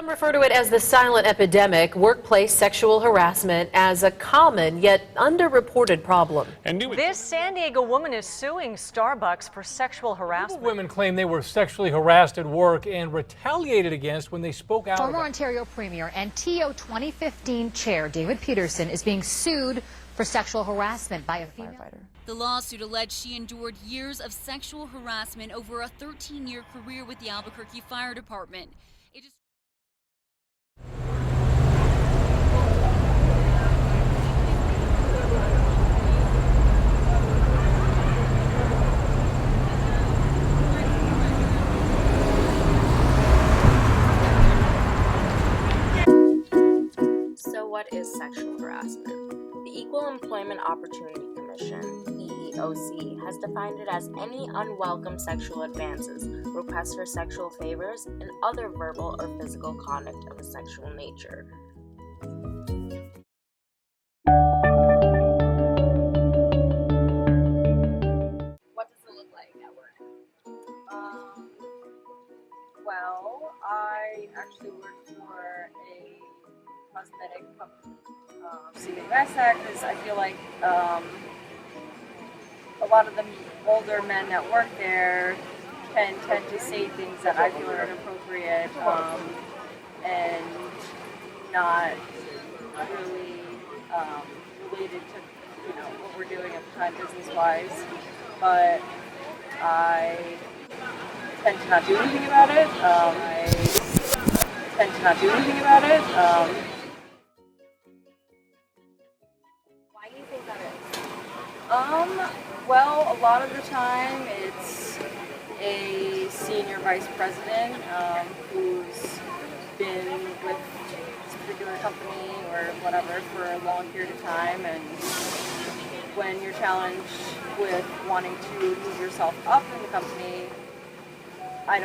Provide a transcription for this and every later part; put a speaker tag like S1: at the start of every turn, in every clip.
S1: Some refer to it as the silent epidemic, workplace sexual harassment as a common yet underreported problem.
S2: This San Diego woman is suing Starbucks for sexual harassment.
S3: Women claim they were sexually harassed at work and retaliated against when they spoke out.
S4: Former Ontario Premier and TO 2015 Chair David Peterson is being sued for sexual harassment by a female firefighter.
S5: The lawsuit alleged she endured years of sexual harassment over a 13-year career with the Albuquerque Fire Department. It is
S6: So what is sexual harassment? The Equal Employment Opportunity Commission, EEOC, has defined it as any unwelcome sexual advances, requests for sexual favors, and other verbal or physical conduct of a sexual nature. What does it look like at work?
S7: Well, I actually work for a cosmetic company. So you ask that because I feel like a lot of the older men that work there can tend to say things that I feel are inappropriate and not really related to what we're doing at the time business-wise. But I tend to not do anything about it.
S6: Why do you think that is?
S7: Well, a lot of the time it's a senior vice president who's been with this particular company or whatever for a long period of time, and when you're challenged with wanting to move yourself up in the company, I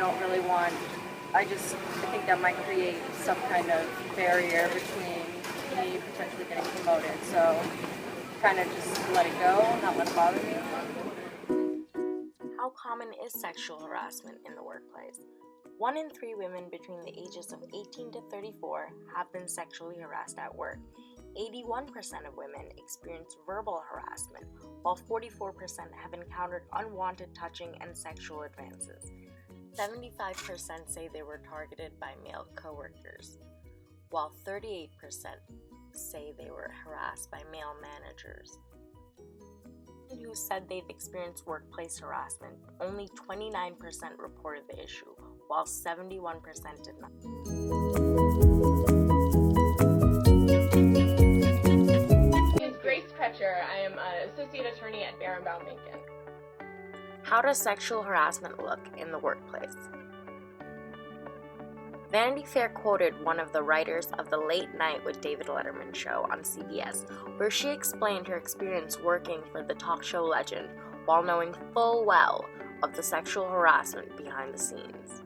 S7: think that might create some kind of barrier between me potentially getting promoted. So kind of just let it go, not let it bother me.
S6: How common is sexual harassment in the workplace? 1 in 3 women between the ages of 18 to 34 have been sexually harassed at work. 81% of women experience verbal harassment, while 44% have encountered unwanted touching and sexual advances. 75% say they were targeted by male coworkers, while 38% say they were harassed by male managers. Who said they've experienced workplace harassment, only 29% reported the issue, while 71% did not.
S8: I am an associate attorney at Barenbaum Lincoln.
S6: How does sexual harassment look in the workplace? Vanity Fair quoted one of the writers of the Late Night with David Letterman show on CBS, where she explained her experience working for the talk show legend while knowing full well of the sexual harassment behind the scenes.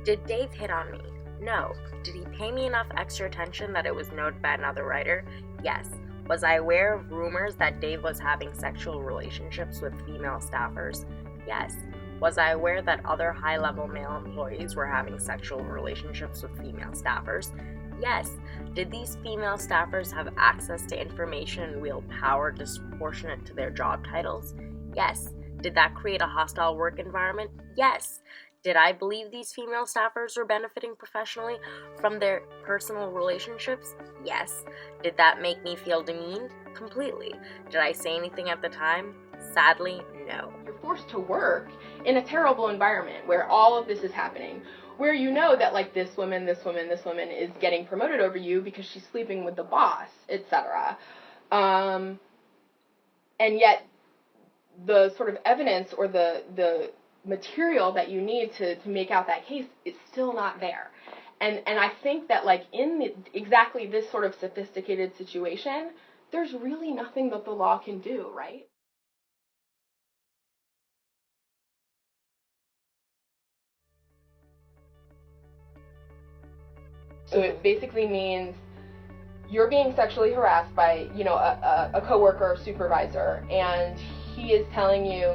S6: Did Dave hit on me? No. Did he pay me enough extra attention that it was noted by another writer? Yes. Was I aware of rumors that Dave was having sexual relationships with female staffers? Yes. Was I aware that other high-level male employees were having sexual relationships with female staffers? Yes. Did these female staffers have access to information and wield power disproportionate to their job titles? Yes. Did that create a hostile work environment? Yes. Did I believe these female staffers were benefiting professionally from their personal relationships? Yes. Did that make me feel demeaned? Completely. Did I say anything at the time? Sadly, no.
S8: You're forced to work in a terrible environment where all of this is happening, where you know that like this woman is getting promoted over you because she's sleeping with the boss, etc. And yet the sort of evidence or the material that you need to make out that case is still not there. And I think that like in exactly this sort of sophisticated situation, there's really nothing that the law can do, right? So it basically means you're being sexually harassed by, a coworker or supervisor, and he is telling you,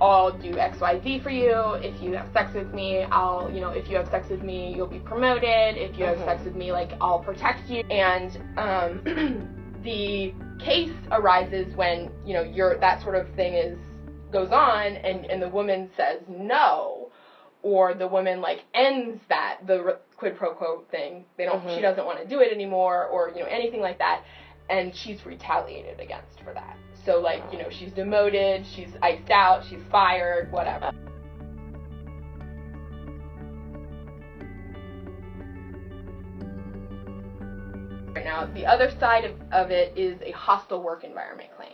S8: I'll do XYZ for you. If you have sex with me, I'll, you know, if you have sex with me, you'll be promoted. If you have sex with me, like, I'll protect you. And the case arises when, you know, that sort of thing goes on, and the woman says no, or the woman, like, ends the quid pro quo thing. She doesn't want to do it anymore, or, you know, anything like that, and she's retaliated against for that. So, like, you know, she's demoted, she's iced out, she's fired, whatever. Right now, the other side of it is a hostile work environment claim.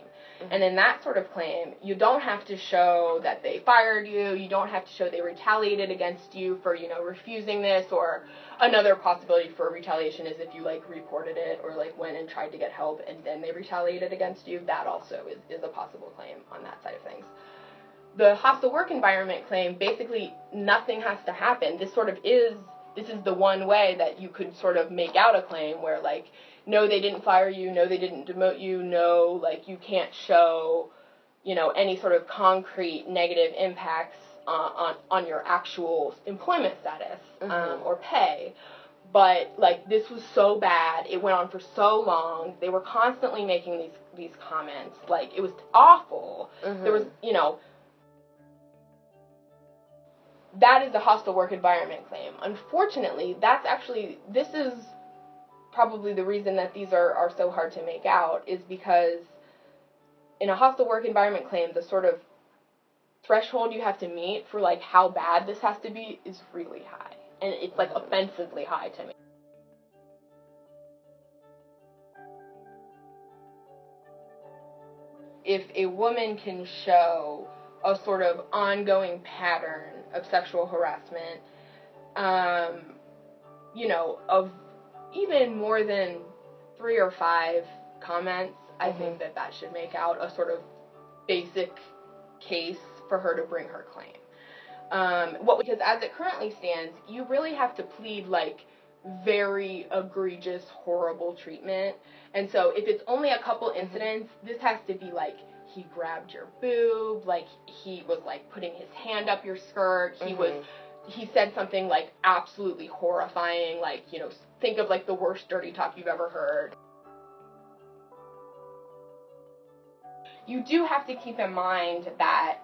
S8: And in that sort of claim, you don't have to show that they fired you, you don't have to show they retaliated against you for, you know, refusing this, or another possibility for retaliation is if you, like, reported it or, like, went and tried to get help and then they retaliated against you. That also is a possible claim on that side of things. The hostile work environment claim, basically nothing has to happen. This is the one way that you could sort of make out a claim where, like, no, they didn't fire you, no, they didn't demote you, no, like, you can't show, you know, any sort of concrete negative impacts on your actual employment status or pay. But, like, this was so bad, it went on for so long, they were constantly making these comments, like, it was awful. There was, you know, that is the hostile work environment claim. Unfortunately, this is probably the reason that these are so hard to make out, is because in a hostile work environment claim, the sort of threshold you have to meet for, like, how bad this has to be is really high. And it's, like, offensively high to me. If a woman can show a sort of ongoing pattern of sexual harassment, you know, of even more than 3 or 5 comments, I think that should make out a sort of basic case for her to bring her claim. Because as it currently stands, you really have to plead, like, very egregious, horrible treatment. And so if it's only a couple incidents, this has to be, like, he grabbed your boob, like, he was, like, putting his hand up your skirt, he said something, like, absolutely horrifying, like, you know, think of, like, the worst dirty talk you've ever heard. You do have to keep in mind that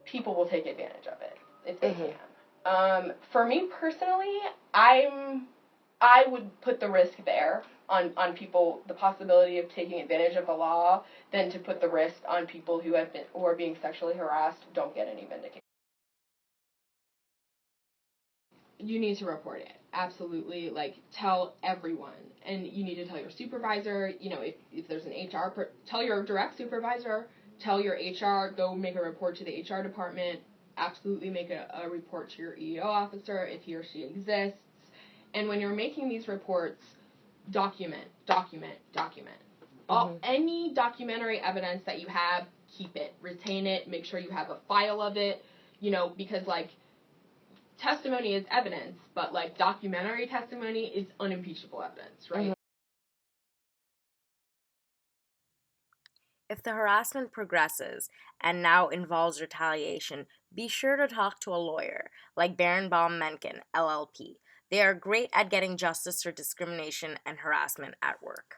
S8: people will take advantage of it if they can. For me personally, I would put the risk there on people, the possibility of taking advantage of the law, than to put the risk on people who are being sexually harassed, don't get any vindication. You need to report it. Absolutely. Like, tell everyone. And you need to tell your supervisor, you know, if there's an HR, tell your direct supervisor, tell your HR, go make a report to the HR department, absolutely make a report to your EEO officer if he or she exists. And when you're making these reports, document. Any documentary evidence that you have, keep it, retain it, make sure you have a file of it, you know, because, like, testimony is evidence, but, like, documentary testimony is unimpeachable evidence, right?
S6: If the harassment progresses and now involves retaliation, be sure to talk to a lawyer like Barenbaum Mencken, LLP. They are great at getting justice for discrimination and harassment at work.